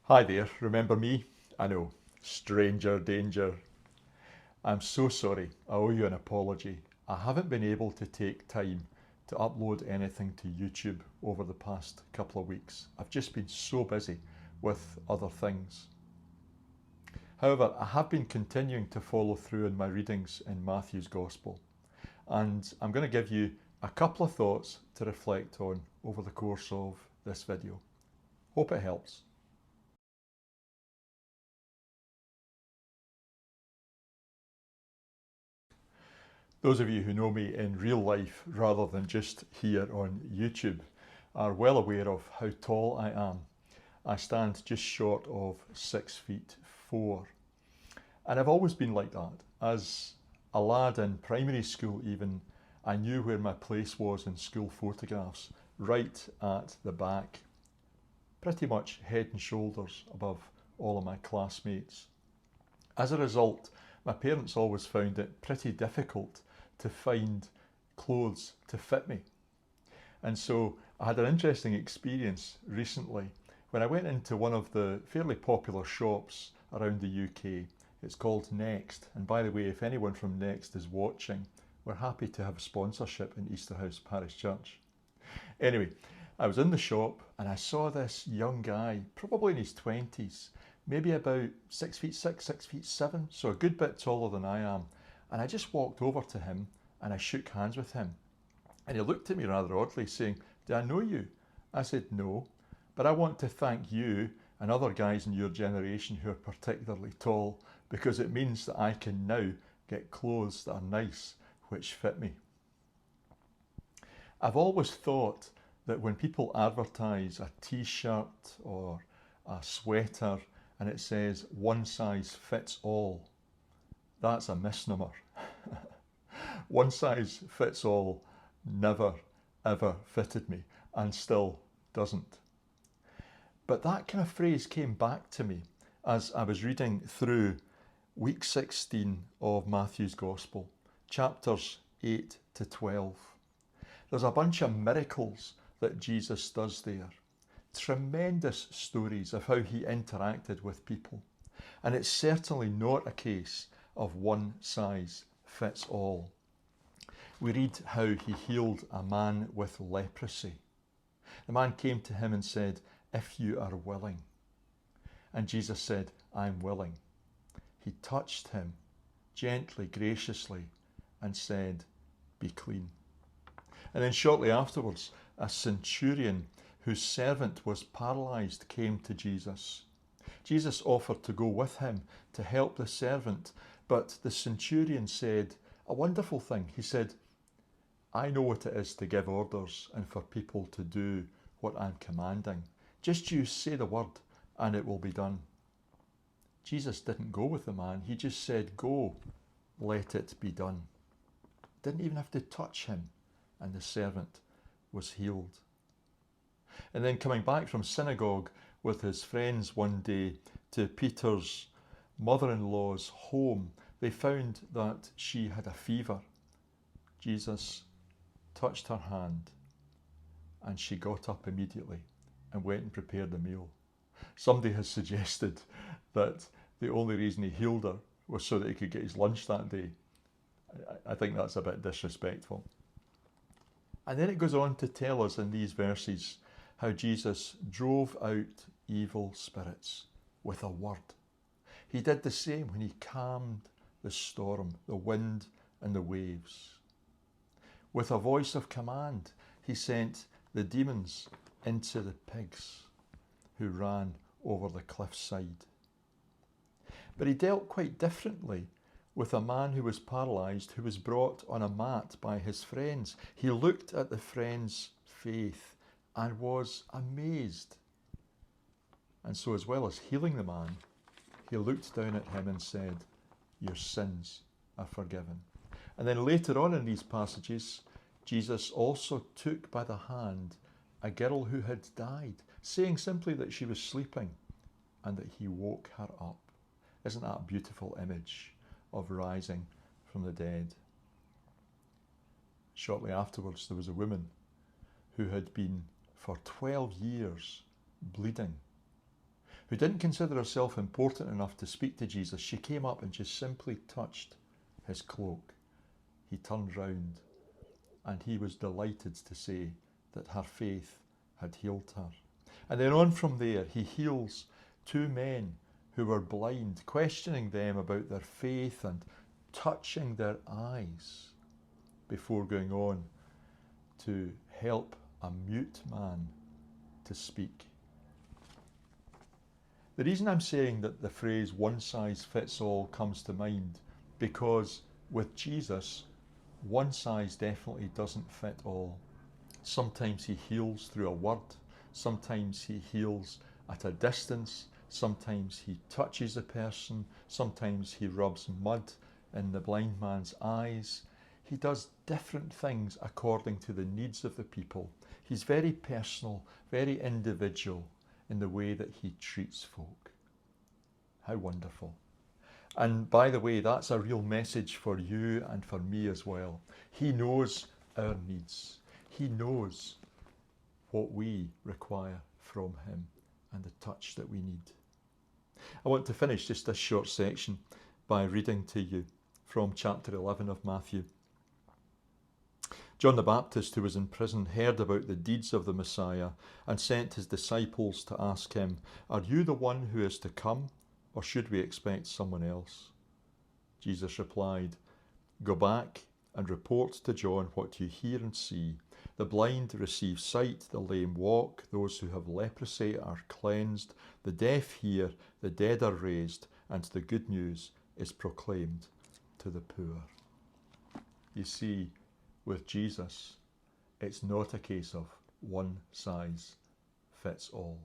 Hi there, remember me? I know, stranger danger. I'm so sorry, I owe you an apology. I haven't been able to take time to upload anything to YouTube over the past couple of weeks. I've just been so busy with other things. However, I have been continuing to follow through in my readings in Matthew's Gospel, and I'm going to give you a couple of thoughts to reflect on over the course of this video. Hope it helps. Those of you who know me in real life rather than just here on YouTube are well aware of how tall I am. I stand just short of 6'4". And I've always been like that. As a lad in primary school even, I knew where my place was in school photographs, right at the back, pretty much head and shoulders above all of my classmates. As a result, my parents always found it pretty difficult to find clothes to fit me. And so I had an interesting experience recently when I went into one of the fairly popular shops around the UK. It's called Next. And by the way, if anyone from Next is watching, we're happy to have a sponsorship in Easterhouse Parish Church. Anyway, I was in the shop and I saw this young guy, probably in his 20s, maybe about 6'6", 6'7", so a good bit taller than I am. And I just walked over to him and I shook hands with him. And he looked at me rather oddly saying, "Do I know you?" I said, "No, but I want to thank you and other guys in your generation who are particularly tall, because it means that I can now get clothes that are nice, which fit me." I've always thought that when people advertise a t-shirt or a sweater and it says one size fits all, that's a misnomer. One size fits all never ever fitted me and still doesn't. But that kind of phrase came back to me as I was reading through week 16 of Matthew's Gospel, chapters 8 to 12. There's a bunch of miracles that Jesus does there. Tremendous stories of how he interacted with people. And it's certainly not a case of one size fits all. We read how he healed a man with leprosy. The man came to him and said, "If you are willing." And Jesus said, "I'm willing." He touched him gently, graciously, and said, "Be clean." And then shortly afterwards, a centurion whose servant was paralyzed came to Jesus. Jesus offered to go with him to help the servant, but the centurion said a wonderful thing. He said, "I know what it is to give orders and for people to do what I'm commanding. Just you say the word and it will be done." Jesus didn't go with the man. He just said, "Go, let it be done." Didn't even have to touch him, and the servant was healed. And then coming back from synagogue with his friends one day to Peter's mother-in-law's home, they found that she had a fever. Jesus touched her hand and she got up immediately and went and prepared the meal. Somebody has suggested that the only reason he healed her was so that he could get his lunch that day. I think that's a bit disrespectful. And then it goes on to tell us in these verses how Jesus drove out evil spirits with a word. He did the same when he calmed the storm, the wind and the waves. With a voice of command, he sent the demons into the pigs who ran over the cliffside. But he dealt quite differently with a man who was paralysed, who was brought on a mat by his friends. He looked at the friends' faith and was amazed. And so, as well as healing the man, he looked down at him and said, "Your sins are forgiven." And then later on in these passages, Jesus also took by the hand a girl who had died, saying simply that she was sleeping, and that he woke her up. Isn't that a beautiful image of rising from the dead? Shortly afterwards, there was a woman who had been for 12 years bleeding, who didn't consider herself important enough to speak to Jesus. She came up and just simply touched his cloak. He turned round and he was delighted to say that her faith had healed her. And then on from there, he heals two men who were blind, questioning them about their faith and touching their eyes before going on to help a mute man to speak. The reason I'm saying that the phrase one size fits all comes to mind, because with Jesus, one size definitely doesn't fit all. Sometimes he heals through a word, sometimes he heals at a distance, sometimes he touches a person, sometimes he rubs mud in the blind man's eyes. He does different things according to the needs of the people. He's very personal, very individual in the way that he treats folk. How wonderful. And by the way, that's a real message for you and for me as well. He knows our needs. He knows what we require from him and the touch that we need. I want to finish just this short section by reading to you from chapter 11 of Matthew. John the Baptist, who was in prison, heard about the deeds of the Messiah and sent his disciples to ask him, "Are you the one who is to come, or should we expect someone else?" Jesus replied, "Go back and report to John what you hear and see. The blind receive sight, the lame walk, those who have leprosy are cleansed, the deaf hear, the dead are raised, and the good news is proclaimed to the poor." You see, with Jesus, it's not a case of one size fits all.